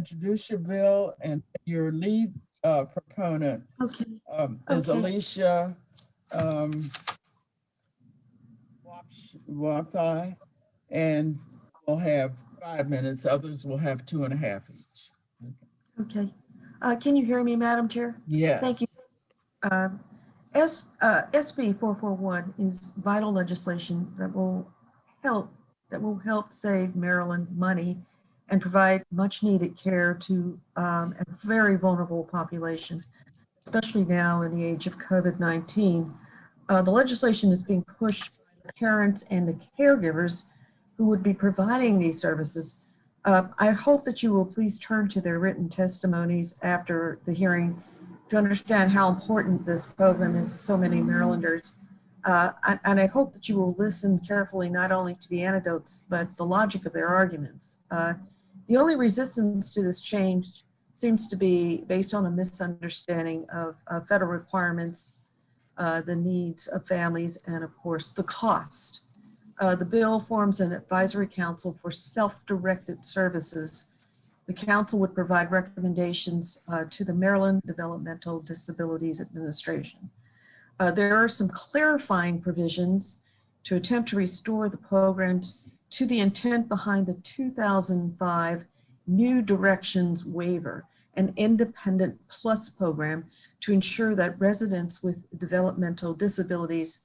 introduce your bill, and your lead proponent Okay, is okay, Alicia Wi-Fi, and we'll have 5 minutes. Others will have 2.5 each. okay. Can you hear me, Madam Chair? Thank you. Yes. Uh, SB 441 is vital legislation help, that will help save Maryland money and provide much needed care to a very vulnerable population, especially now in the age of COVID-19. The legislation is being pushed by the parents and the caregivers who would be providing these services. I hope that you will please turn to their written testimonies after the hearing to understand how important this program is to so many Marylanders. And I hope that you will listen carefully not only to the anecdotes, but the logic of their arguments. The only resistance to this change seems to be based on a misunderstanding of federal requirements, the needs of families, and of course, the cost. The bill forms an advisory council for self-directed services. The council would provide recommendations to the Maryland Developmental Disabilities Administration. There are some clarifying provisions to attempt to restore the program to the intent behind the 2005 New Directions Waiver, an independent plus program to ensure that residents with developmental disabilities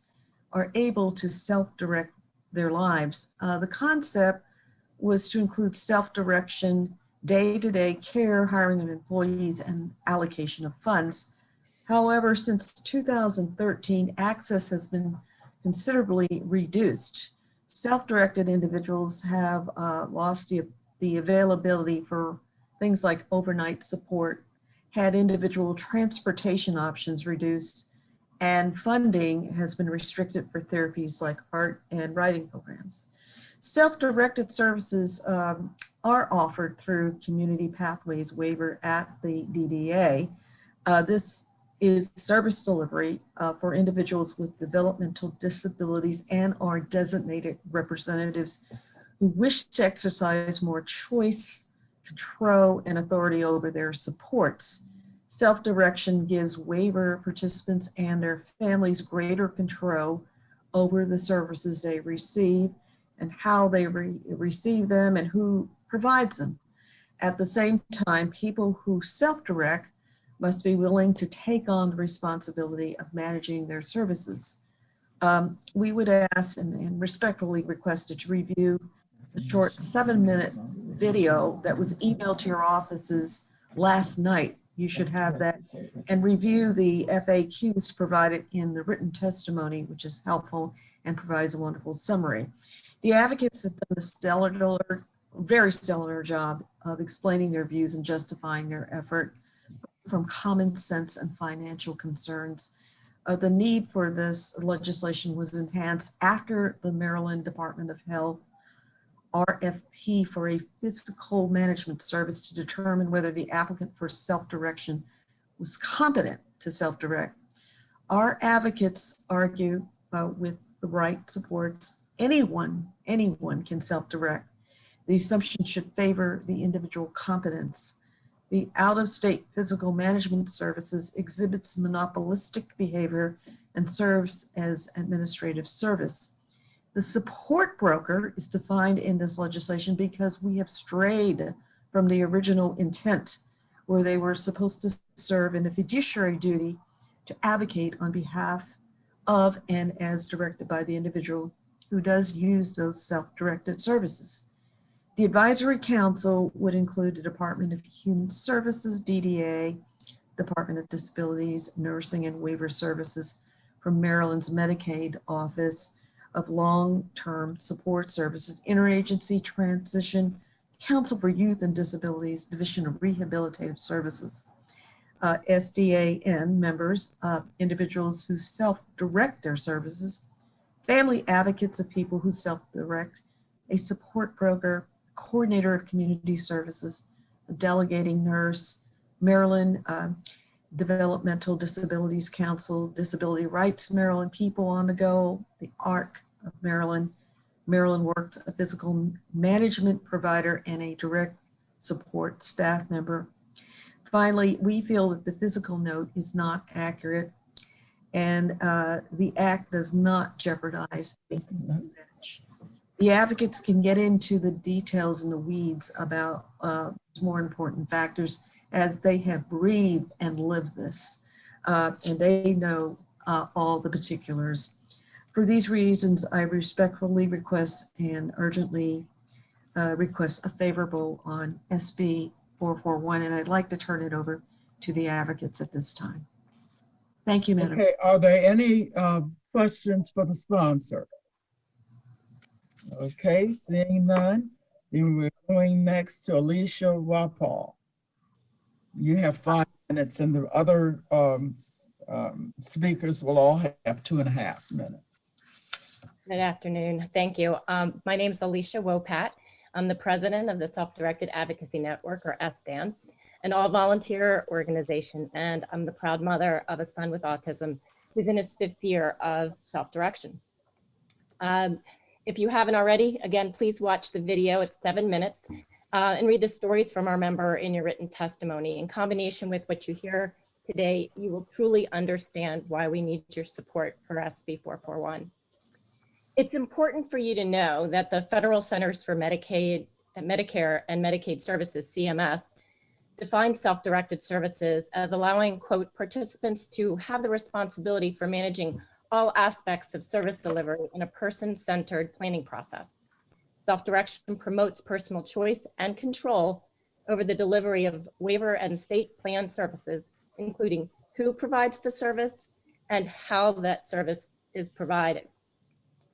are able to self-direct their lives. The concept was to include self-direction, day-to-day care, hiring of employees, and allocation of funds. However, since 2013, access has been considerably reduced. Self-directed individuals have lost the availability for things like overnight support, had individual transportation options reduced, and funding has been restricted for therapies like art and writing programs. Self-directed services are offered through Community Pathways waiver at the DDA. This is service delivery for individuals with developmental disabilities and are designated representatives who wish to exercise more choice, control, and authority over their supports. Self-direction gives waiver participants and their families greater control over the services they receive and how they receive them and who provides them. At the same time, people who self-direct must be willing to take on the responsibility of managing their services. We would ask and respectfully request that you review the short 7-minute video that was emailed to your offices last night. You should have that, and review the FAQs provided in the written testimony, which is helpful and provides a wonderful summary. The advocates have done a very stellar job of explaining their views and justifying their effort from common sense and financial concerns. The need for this legislation was enhanced after the Maryland Department of Health RFP for a physical management service to determine whether the applicant for self-direction was competent to self-direct. Our advocates argue with the right supports, anyone can self-direct. The assumption should favor the individual competence. The out-of-state physical management services exhibits monopolistic behavior and serves as administrative service. The support broker is defined in this legislation because we have strayed from the original intent, where they were supposed to serve in a fiduciary duty to advocate on behalf of and as directed by the individual who does use those self-directed services. The advisory council would include the Department of Human Services, DDA, Department of Disabilities, Nursing and Waiver Services from Maryland's Medicaid Office of Long-Term Support Services, Interagency Transition, Council for Youth and Disabilities, Division of Rehabilitative Services. SDAN members, individuals who self-direct their services, family advocates of people who self-direct, a support broker, coordinator of community services, a delegating nurse, Maryland Developmental Disabilities Council, Disability Rights Maryland, People on the Go, the ARC of Maryland, Maryland Works, a physical management provider, and a direct support staff member. Finally, we feel that the physical note is not accurate and the act does not jeopardize the advantage. The advocates can get into the details and the weeds about more important factors as they have breathed and lived this, and they know all the particulars. For these reasons, I respectfully request and urgently request a favorable on SB 441, and I'd like to turn it over to the advocates at this time. Thank you, Madam. Okay, are there any questions for the sponsor? Okay, seeing none, then we're going next to Alicia Wapall. You have 5 minutes and the other speakers will all have 2.5 minutes. Good afternoon. Thank you. My name is Alicia Wopat. I'm the president of the Self-Directed Advocacy Network, or SDAN, an all-volunteer organization, and I'm the proud mother of a son with autism who's in his 5th year of self-direction. If you haven't already, again, please watch the video. It's 7 minutes, and read the stories from our member in your written testimony. In combination with what you hear today, you will truly understand why we need your support for SB 441. It's important for you to know that the Federal Centers for Medicare and Medicaid Services, CMS, defines self-directed services as allowing, quote, participants to have the responsibility for managing all aspects of service delivery in a person-centered planning process. Self-direction promotes personal choice and control over the delivery of waiver and state plan services, including who provides the service and how that service is provided.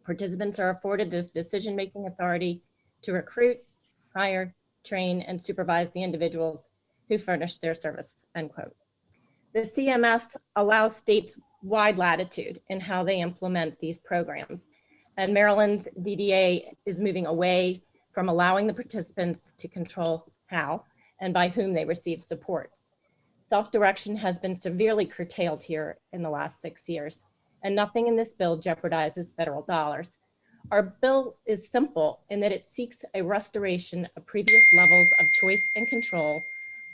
Participants are afforded this decision-making authority to recruit, hire, train, and supervise the individuals who furnish their service, end quote. The CMS allows states wide latitude in how they implement these programs, and Maryland's DDA is moving away from allowing the participants to control how and by whom they receive supports. Self-direction has been severely curtailed here in the last 6 years, and nothing in this bill jeopardizes federal dollars. Our bill is simple in that it seeks a restoration of previous levels of choice and control,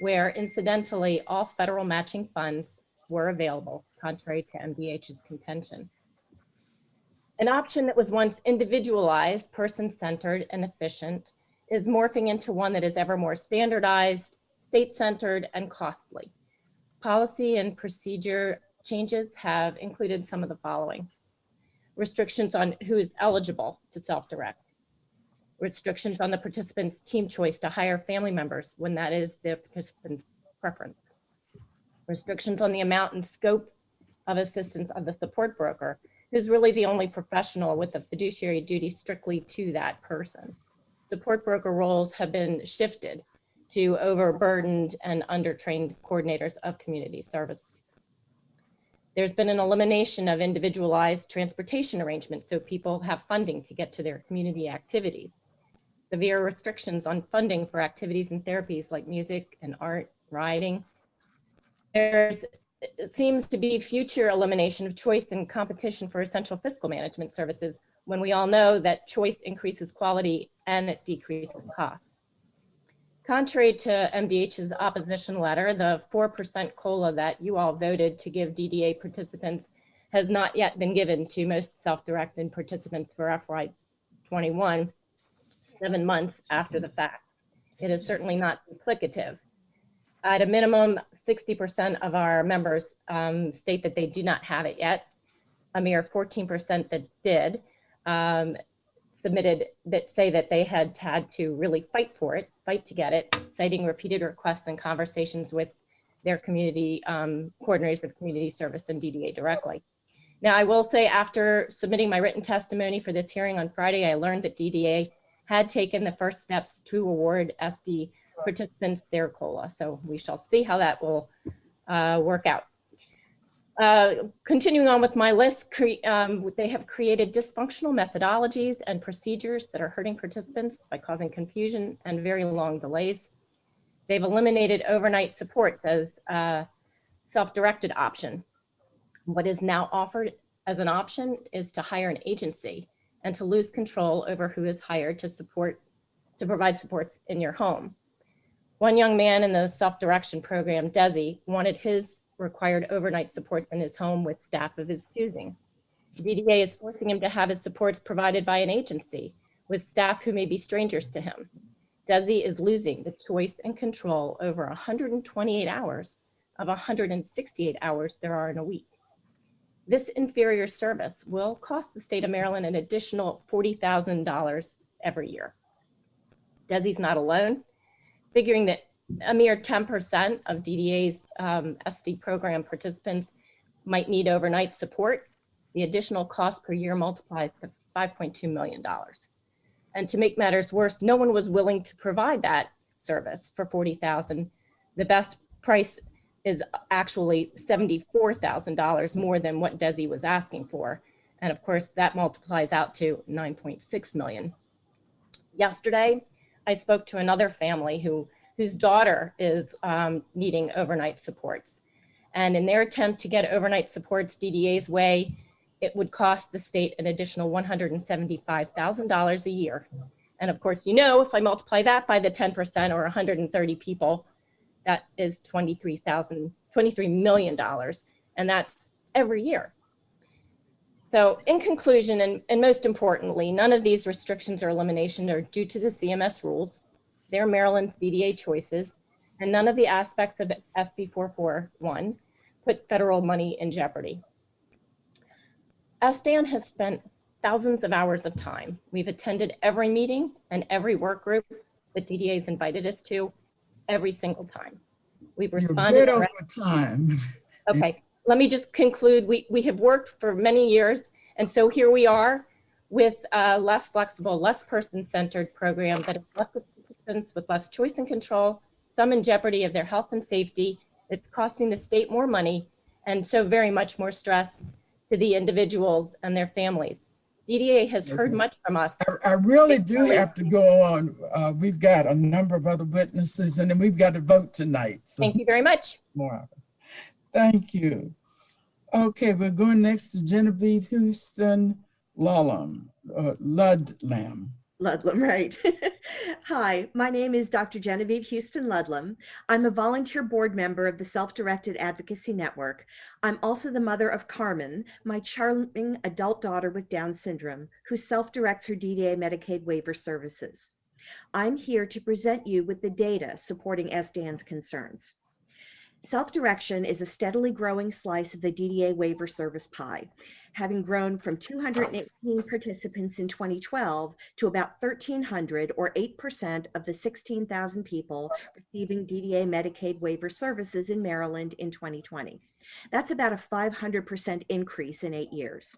where incidentally all federal matching funds were available, contrary to MDH's contention. An option that was once individualized, person-centered, and efficient is morphing into one that is ever more standardized, state-centered, and costly. Policy and procedure changes have included some of the following: restrictions on who is eligible to self-direct, restrictions on the participant's team choice to hire family members when that is the participant's preference, restrictions on the amount and scope of assistance of the support broker, who's really the only professional with a fiduciary duty strictly to that person. Support broker roles have been shifted to overburdened and undertrained coordinators of community services. There's been an elimination of individualized transportation arrangements so people have funding to get to their community activities. Severe restrictions on funding for activities and therapies like music and art, riding. It seems to be future elimination of choice and competition for essential fiscal management services when we all know that choice increases quality and it decreases cost. Contrary to MDH's opposition letter, the 4% COLA that you all voted to give DDA participants has not yet been given to most self-directed participants for FY21, 7 months after the fact. It is certainly not duplicative. At a minimum, 60% of our members state that they do not have it yet. A mere 14% that did submitted that say that they had to really fight for it, fight to get it, citing repeated requests and conversations with their community coordinators of community service and DDA directly. Now, I will say after submitting my written testimony for this hearing on Friday, I learned that DDA had taken the first steps to award SD participants their COLA. So we shall see how that will work out. Continuing on with my list, they have created dysfunctional methodologies and procedures that are hurting participants by causing confusion and very long delays. They've eliminated overnight supports as a self-directed option. What is now offered as an option is to hire an agency and to lose control over who is hired to provide supports in your home. One young man in the self-direction program, Desi, wanted his required overnight supports in his home with staff of his choosing. DDA is forcing him to have his supports provided by an agency with staff who may be strangers to him. Desi is losing the choice and control over 128 hours of 168 hours there are in a week. This inferior service will cost the state of Maryland an additional $40,000 every year. Desi's not alone, figuring that a mere 10% of DDA's SD program participants might need overnight support. The additional cost per year multiplies to $5.2 million. And to make matters worse, no one was willing to provide that service for $40,000. The best price is actually $74,000 more than what Desi was asking for. And of course, that multiplies out to $9.6 million. Yesterday, I spoke to another family whose daughter is needing overnight supports. And in their attempt to get overnight supports DDA's way, it would cost the state an additional $175,000 a year. And of course, if I multiply that by the 10% or 130 people, that is $23 million. And that's every year. So in conclusion, and most importantly, none of these restrictions or elimination are due to the CMS rules. They're Maryland's DDA choices, and none of the aspects of SB 441 put federal money in jeopardy. SDAN has spent thousands of hours of time. We've attended every meeting and every work group that DDA has invited us to every single time. We've responded. You're good over time. Okay, let me just conclude. We have worked for many years, and so here we are with a less flexible, less person-centered program that has left participants with less choice and control, some in jeopardy of their health and safety. It's costing the state more money, and so very much more stress to the individuals and their families. DDA has heard much from us. I really do have to go on. We've got a number of other witnesses, and then we've got to vote tonight. So thank you very much. More of us. Thank you. Okay, we're going next to Genevieve Houston Ludlam. Ludlam, right. Hi, my name is Dr. Genevieve Houston Ludlam. I'm a volunteer board member of the Self-Directed Advocacy Network. I'm also the mother of Carmen, my charming adult daughter with Down syndrome, who self-directs her DDA Medicaid waiver services. I'm here to present you with the data supporting SDAN's concerns. Self-direction is a steadily growing slice of the DDA waiver service pie, having grown from 218 participants in 2012 to about 1,300, or 8% of the 16,000 people receiving DDA Medicaid waiver services in Maryland in 2020. That's about a 500% increase in 8 years.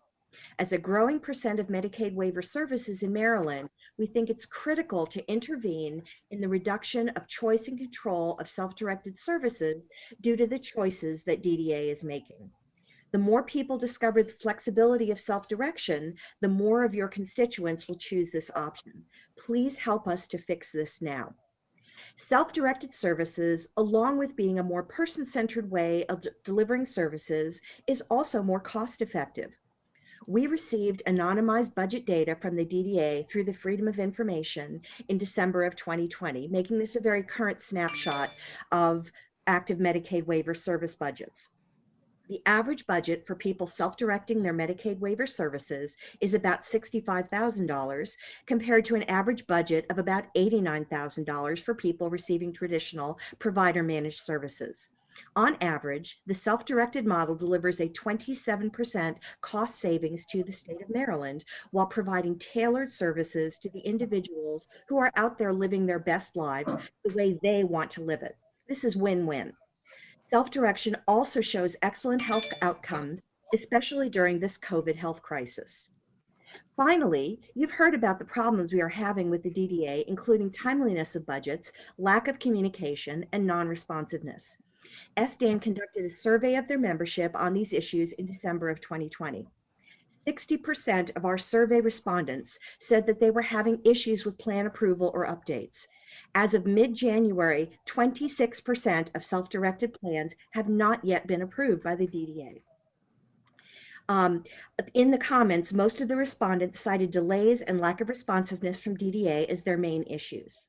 As a growing percent of Medicaid waiver services in Maryland, we think it's critical to intervene in the reduction of choice and control of self-directed services due to the choices that DDA is making. The more people discover the flexibility of self-direction, the more of your constituents will choose this option. Please help us to fix this now. Self-directed services, along with being a more person-centered way of delivering services, is also more cost-effective. We received anonymized budget data from the DDA through the Freedom of Information in December of 2020, making this a very current snapshot of active Medicaid waiver service budgets. The average budget for people self-directing their Medicaid waiver services is about $65,000 compared to an average budget of about $89,000 for people receiving traditional provider-managed services. On average, the self-directed model delivers a 27% cost savings to the state of Maryland while providing tailored services to the individuals who are out there living their best lives the way they want to live it. This is win-win. Self-direction also shows excellent health outcomes, especially during this COVID health crisis. Finally, you've heard about the problems we are having with the DDA, including timeliness of budgets, lack of communication, and non-responsiveness. SDAN conducted a survey of their membership on these issues in December of 2020. 60% of our survey respondents said that they were having issues with plan approval or updates. As of mid-January, 26% of self-directed plans have not yet been approved by the DDA. In the comments, most of the respondents cited delays and lack of responsiveness from DDA as their main issues.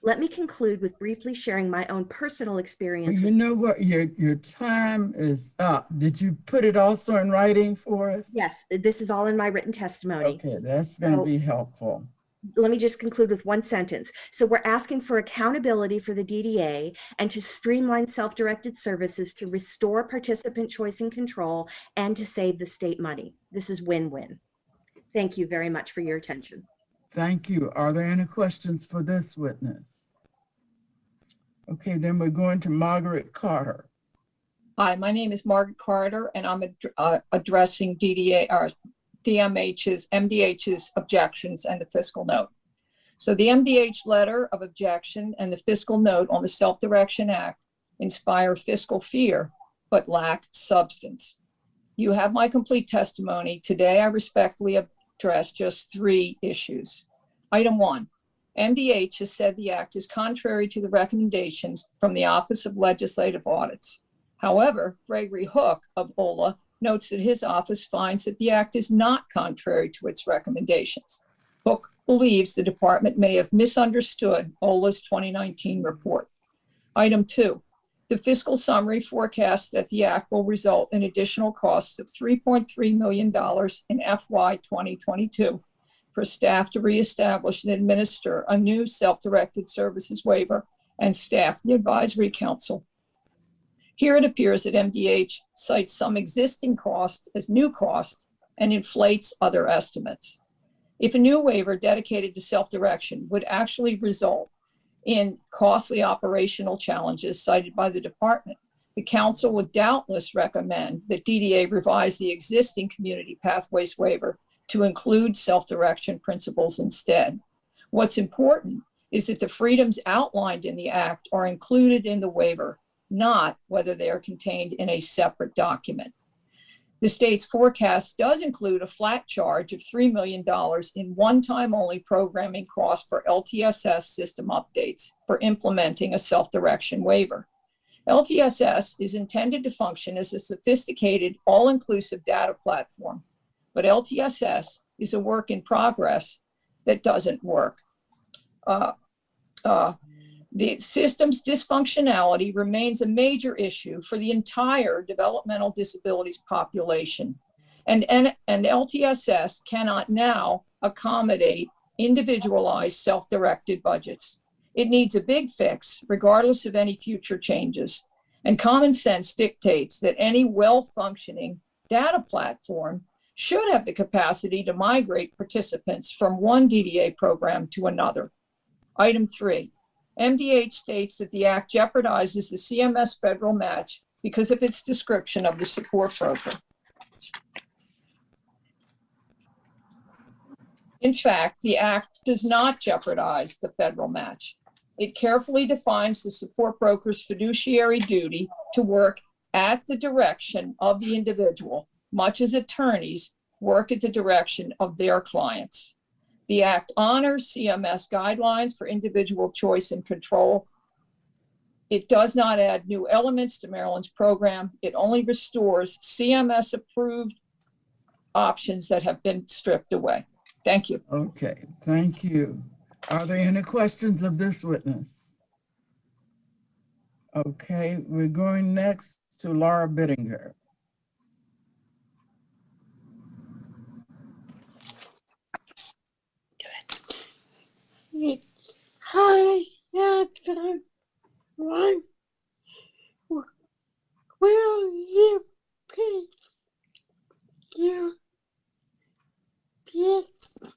Let me conclude with briefly sharing my own personal experience. You know what? Your time is up. Did you put it also in writing for us? Yes, this is all in my written testimony. Okay, that's going to be helpful. Let me just conclude with one sentence. So we're asking for accountability for the DDA and to streamline self-directed services to restore participant choice and control and to save the state money. This is win-win. Thank you very much for your attention. Thank you. Are there any questions for this witness? Okay, then we're going to Margaret Carter. Hi, my name is Margaret Carter, and I'm addressing MDH's objections and the fiscal note. So the MDH letter of objection and the fiscal note on the Self-Direction Act inspire fiscal fear, but lack substance. You have my complete testimony. Today, I respectfully address just 3 issues. Item 1, MDH has said the act is contrary to the recommendations from the Office of Legislative Audits. However, Gregory Hook of OLA notes that his office finds that the act is not contrary to its recommendations. Hook believes the department may have misunderstood OLA's 2019 report. Item 2, the fiscal summary forecasts that the act will result in additional costs of $3.3 million in FY 2022 for staff to reestablish and administer a new self-directed services waiver and staff the advisory council. Here it appears that MDH cites some existing costs as new costs and inflates other estimates. If a new waiver dedicated to self-direction would actually result in costly operational challenges cited by the department, the council would doubtless recommend that DDA revise the existing community pathways waiver to include self-direction principles instead. What's important is that the freedoms outlined in the act are included in the waiver, not whether they are contained in a separate document. The state's forecast does include a flat charge of $3 million in one-time only programming costs for LTSS system updates for implementing a self-direction waiver. LTSS is intended to function as a sophisticated, all-inclusive data platform, but LTSS is a work in progress that doesn't work. The system's dysfunctionality remains a major issue for the entire developmental disabilities population. And LTSS cannot now accommodate individualized self-directed budgets. It needs a big fix, regardless of any future changes. And common sense dictates that any well-functioning data platform should have the capacity to migrate participants from one DDA program to another. Item 3. MDH states that the act jeopardizes the CMS federal match because of its description of the support broker. In fact, the act does not jeopardize the federal match. It carefully defines the support broker's fiduciary duty to work at the direction of the individual, much as attorneys work at the direction of their clients. The act honors CMS guidelines for individual choice and control. It does not add new elements to Maryland's program. It only restores CMS approved options that have been stripped away. Thank you. Okay, thank you. Are there any questions of this witness? Okay, we're going next to Laura Biddinger. Hi, everyone. Will you please do this?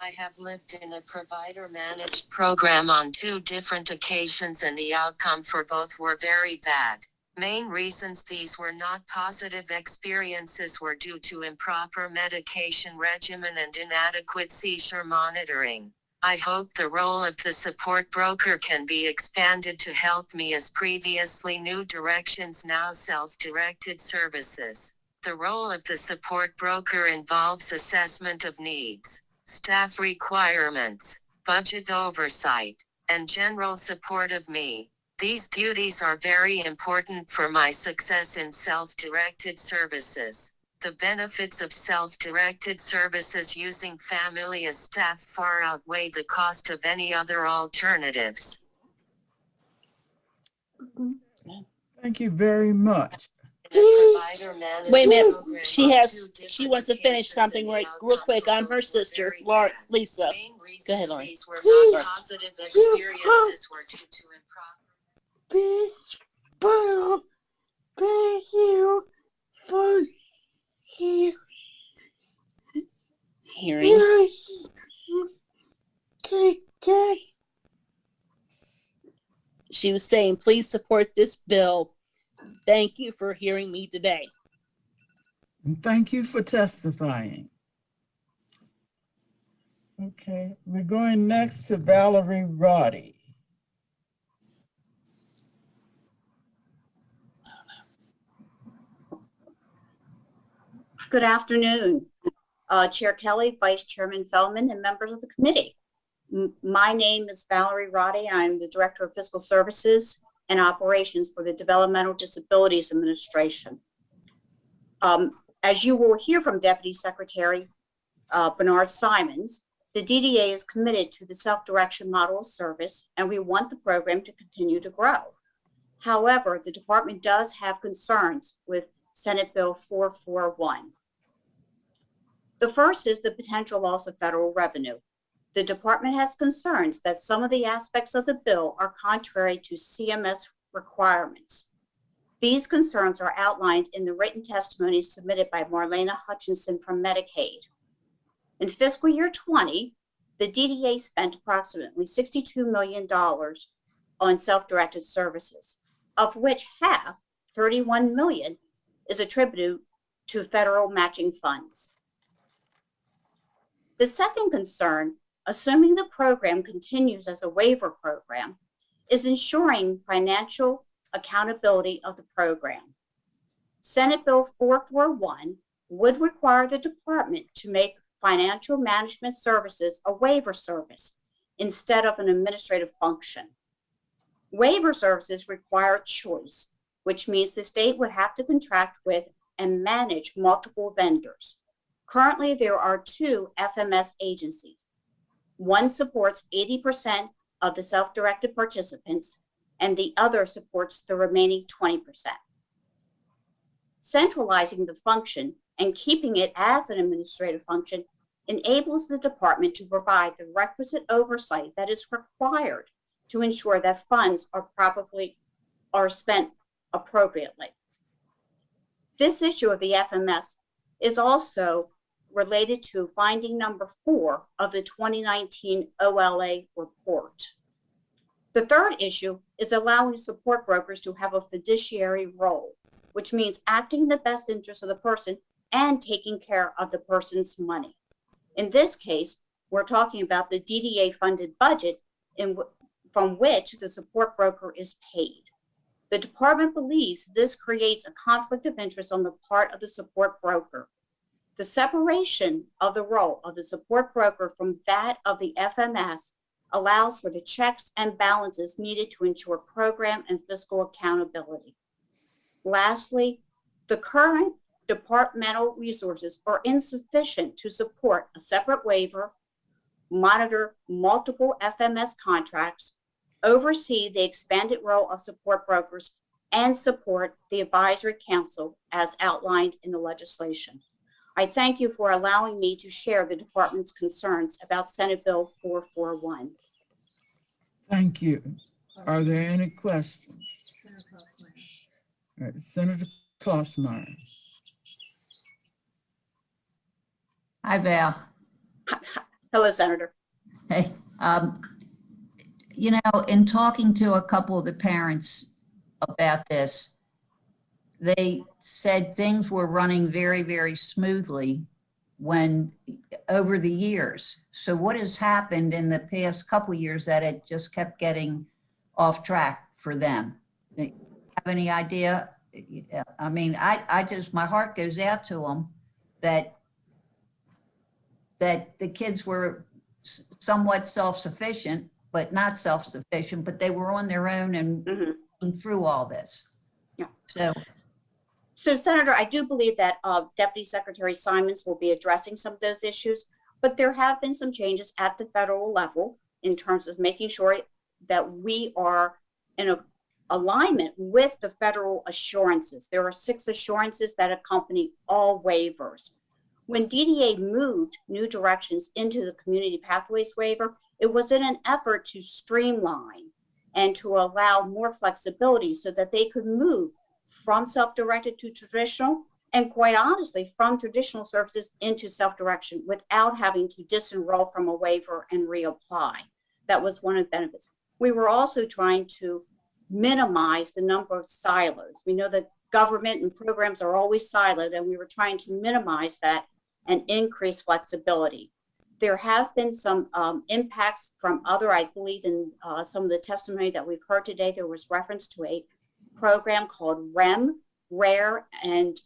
I have lived in a provider-managed program on 2 different occasions, and the outcome for both were very bad. Main reasons these were not positive experiences were due to improper medication regimen and inadequate seizure monitoring. I hope the role of the support broker can be expanded to help me, as previously New Directions, now self-directed services. The role of the support broker involves assessment of needs, staff requirements, budget oversight, and general support of me. These duties are very important for my success in self-directed services. The benefits of self-directed services using family as staff far outweigh the cost of any other alternatives. Thank you very much. Wait a minute. She wants to finish something real quick. I'm her sister, Laura, Lisa. Go ahead, Lauren. These were not positive experiences were due to improper. This will thank you for Hearing. yours today. She was saying, please support this bill. Thank you for hearing me today. And thank you for testifying. Okay, we're going next to Valerie Riley. Good afternoon, Chair Kelly, Vice Chairman Feldman, and members of the committee. My name is Valerie Riley. I'm the Director of Fiscal Services and Operations for the Developmental Disabilities Administration. As you will hear from Deputy Secretary Bernard Simons, the DDA is committed to the self-direction model of service, and we want the program to continue to grow. However, the department does have concerns with Senate Bill 441. The first is the potential loss of federal revenue. The department has concerns that some of the aspects of the bill are contrary to CMS requirements. These concerns are outlined in the written testimony submitted by Marlena Hutchinson from Medicaid. In fiscal year 20, the DDA spent approximately $62 million on self-directed services, of which half, $31 million, is attributed to federal matching funds. The second concern, assuming the program continues as a waiver program, is ensuring financial accountability of the program. Senate Bill 441 would require the department to make financial management services a waiver service instead of an administrative function. Waiver services require choice, which means the state would have to contract with and manage multiple vendors. Currently, there are 2 FMS agencies. One supports 80% of the self-directed participants, and the other supports the remaining 20%. Centralizing the function and keeping it as an administrative function enables the department to provide the requisite oversight that is required to ensure that funds are spent appropriately. This issue of the FMS is also related to finding number 4 of the 2019 OLA report. The third issue is allowing support brokers to have a fiduciary role, which means acting in the best interest of the person and taking care of the person's money. In this case, we're talking about the DDA funded budget from which the support broker is paid. The department believes this creates a conflict of interest on the part of the support broker. The separation of the role of the support broker from that of the FMS allows for the checks and balances needed to ensure program and fiscal accountability. Lastly, the current departmental resources are insufficient to support a separate waiver, monitor multiple FMS contracts, oversee the expanded role of support brokers, and support the advisory council as outlined in the legislation. I thank you for allowing me to share the department's concerns about Senate Bill 441. Thank you. Are there any questions? All right, Senator Cosmeyer. Hi, Val. Hello, Senator. Hey, in talking to a couple of the parents about this, they said things were running very, very smoothly over the years. So what has happened in the past couple of years that it just kept getting off track for them? Do you have any idea? I mean, my heart goes out to them that the kids were somewhat self-sufficient but not self-sufficient, but they were on their own and Mhm. through all this. Yeah. So, Senator, I do believe that Deputy Secretary Simons will be addressing some of those issues, but there have been some changes at the federal level in terms of making sure that we are in a alignment with the federal assurances. There are 6 assurances that accompany all waivers. When DDA moved New Directions into the Community Pathways waiver, it was in an effort to streamline and to allow more flexibility so that they could move from self-directed to traditional, and quite honestly, from traditional services into self-direction without having to disenroll from a waiver and reapply. That was one of the benefits. We were also trying to minimize the number of silos. We know that government and programs are always siloed, and we were trying to minimize that and increase flexibility. There have been some impacts from other, I believe in some of the testimony that we've heard today, there was reference to a program called REM, Rare and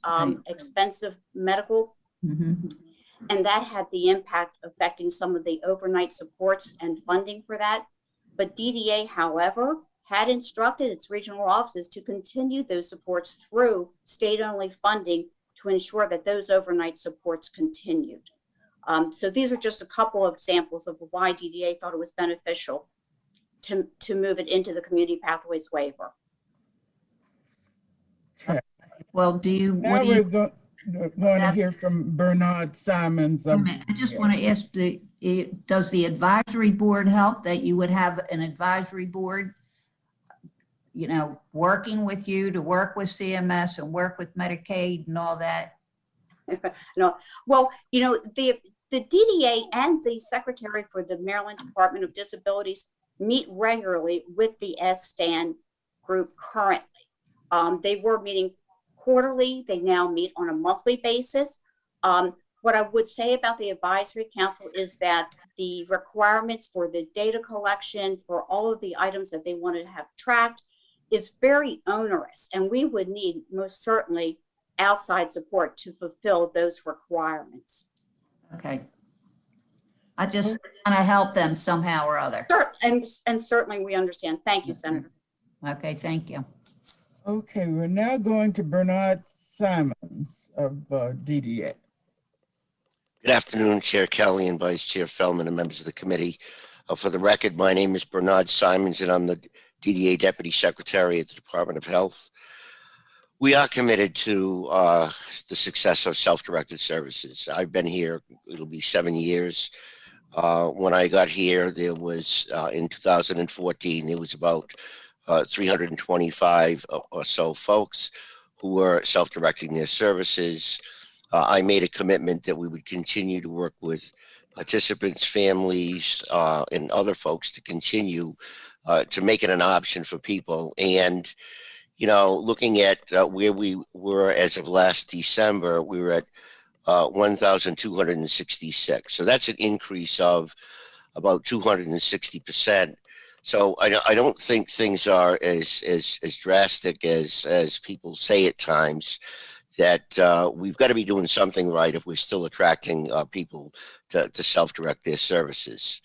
Expensive Medical. mhm. And that had the impact affecting some of the overnight supports and funding for that. But DDA, however, had instructed its regional offices to continue those supports through state-only funding to ensure that those overnight supports continued. So these are just a couple of examples of why DDA thought it was beneficial to move it into the Community Pathways waiver. Okay. Well, do you, Now what do we're you, going to hear from Bernard Simons. wait a minute, I just want to ask, does the advisory board help, that you would have an advisory board, you know, working with you to work with CMS and work with Medicaid and all that? No, well, you know, the DDA and the Secretary for the Maryland Department of Disabilities meet regularly with the SDAN group currently. They were meeting quarterly. They now meet on a monthly basis. What I would say about the advisory council is that the requirements for the data collection for all of the items that they want to have tracked is very onerous, and we would need most certainly outside support to fulfill those requirements. Okay. I just want to help them somehow or other. And certainly we understand. Thank you, Senator. Okay, thank you. Okay, we're now going to Bernard Simons of DDA. Good afternoon, Chair Kelly and Vice Chair Feldman and members of the committee. For the record, my name is Bernard Simons and I'm the DDA Deputy Secretary at the Department of Health. We are committed to the success of self-directed services. I've been here, it'll be 7 years. When I got here, there was, in 2014, there was about 325 or so folks who were self-directing their services. I made a commitment that we would continue to work with participants, families, and other folks to continue to make it an option for people. And, you know, looking at where we were as of last December, we were at 1,266. So that's an increase of about 260%. So I don't think things are as drastic as people say at times, that we've got to be doing something right if we're still attracting people to self-direct their services.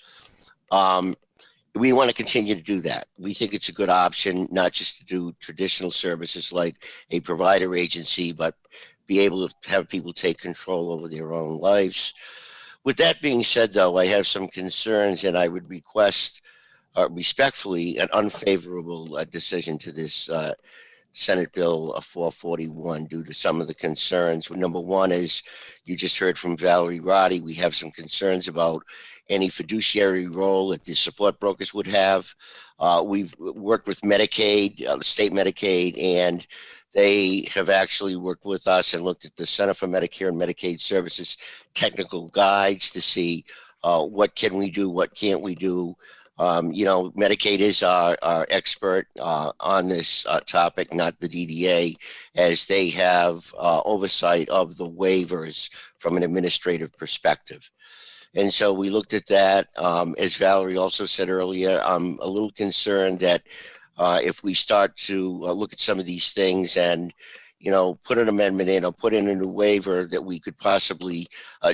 We want to continue to do that. We think it's a good option, not just to do traditional services like a provider agency, but be able to have people take control over their own lives. With that being said, though, I have some concerns and I would request respectfully an unfavorable decision to this Senate Bill 441 due to some of the concerns. Number one is, you just heard from Valerie Riley, we have some concerns about any fiduciary role that the support brokers would have. We've worked with Medicaid, the state Medicaid, and they have actually worked with us and looked at the Center for Medicare and Medicaid Services technical guides to see what can we do, what can't we do. You know, Medicaid is our expert on this topic, not the DDA, as they have oversight of the waivers from an administrative perspective. And so we looked at that. As Valerie also said earlier, I'm a little concerned that if we start to look at some of these things and, put an amendment in or put in a new waiver that we could possibly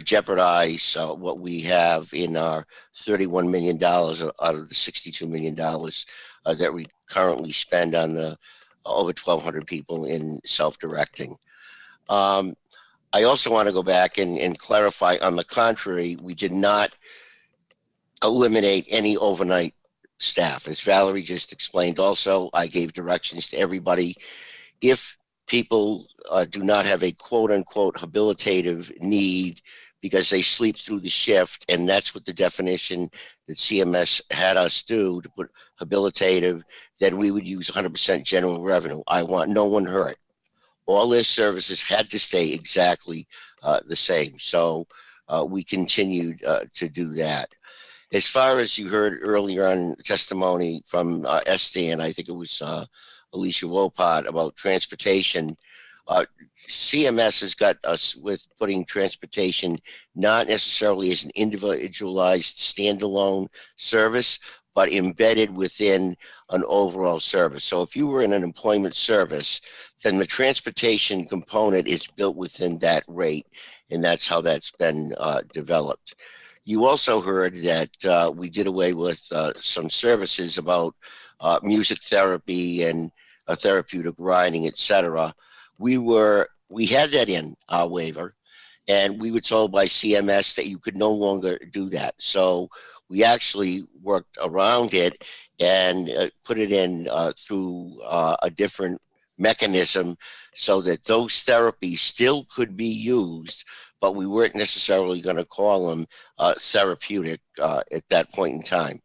jeopardize what we have in our $31 million out of the $62 million that we currently spend on the over 1,200 people in self-directing. I also want to go back and clarify, on the contrary, we did not eliminate any overnight staff. As Valerie just explained also, I gave directions to everybody. If people do not have a quote unquote habilitative need because they sleep through the shift, and that's what the definition that CMS had us do, to put habilitative, then we would use 100% general revenue. I want no one hurt. All their services had to stay exactly the same. So we continued to do that. As far as you heard earlier on testimony from SDAN, I think it was Alicia Wopat, about transportation. CMS has got us with putting transportation not necessarily as an individualized standalone service, but embedded within an overall service. So if you were in an employment service, then the transportation component is built within that rate, and that's how that's been developed. You also heard that we did away with some services about music therapy and therapeutic riding, etc. We had that in our waiver, and we were told by CMS that you could no longer do that. So we actually worked around it and put it in through a different mechanism so that those therapies still could be used, but we weren't necessarily going to call them therapeutic at that point in time.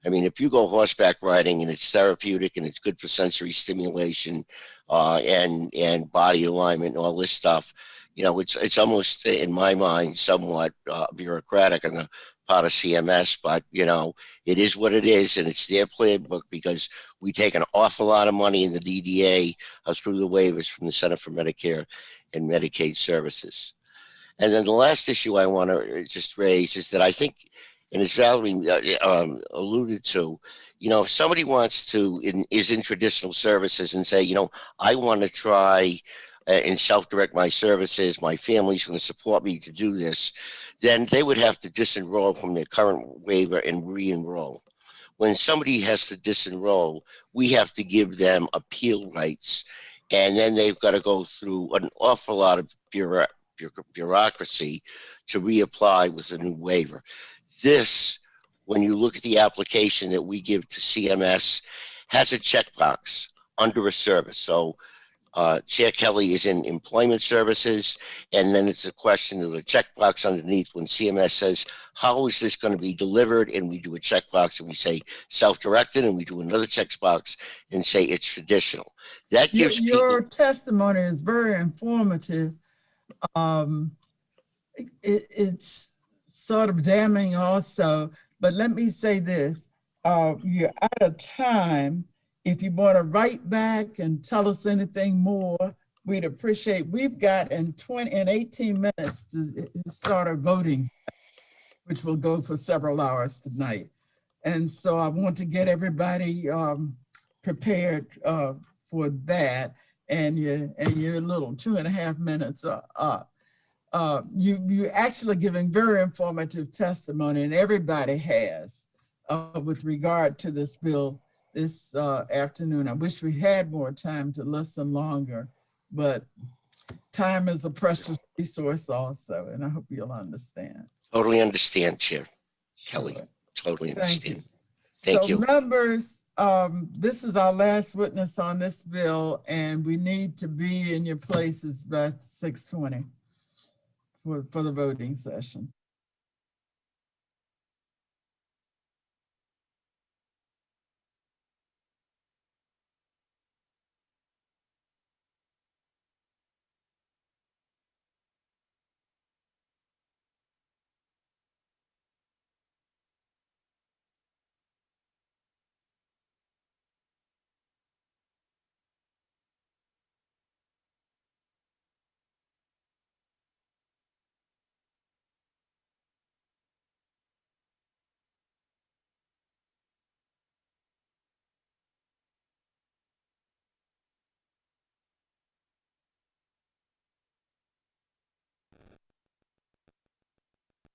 I mean, if you go horseback riding and it's therapeutic and it's good for sensory stimulation and body alignment and all this stuff, it's almost, in my mind, somewhat bureaucratic on the part of CMS, but it is what it is, and it's their playbook, because we take an awful lot of money in the DDA through the waivers from the Center for Medicare and Medicaid Services. And then the last issue I want to just raise is that I think, and as Valerie alluded to, if somebody wants to, is in traditional services and say, I want to try and self-direct my services, my family's going to support me to do this, then they would have to disenroll from their current waiver and re-enroll. When somebody has to disenroll, we have to give them appeal rights, and then they've got to go through an awful lot of bureaucracy to reapply with a new waiver. This, when you look at the application that we give to CMS, has a checkbox under a service. So Chair Kelly is in employment services, and then it's a question of a checkbox underneath when CMS says, how is this going to be delivered? And we do a checkbox and we say self-directed, and we do another checkbox and say it's traditional. That gives your testimony is very informative. It's sort of damning also, but let me say this, you're out of time. If you want to write back and tell us anything more, we'd appreciate. We've got in 18 minutes to start our voting, which will go for several hours tonight. And so I want to get everybody prepared for that. And you're little 2.5 minutes up. You're actually giving very informative testimony, and everybody has with regard to this bill this afternoon. I wish we had more time to listen longer, but time is a precious resource also, and I hope you'll understand. Totally understand, Chair Kelly. Totally understand. Thank you. Members, this is our last witness on this bill, and we need to be in your places by 6:20 for the voting session.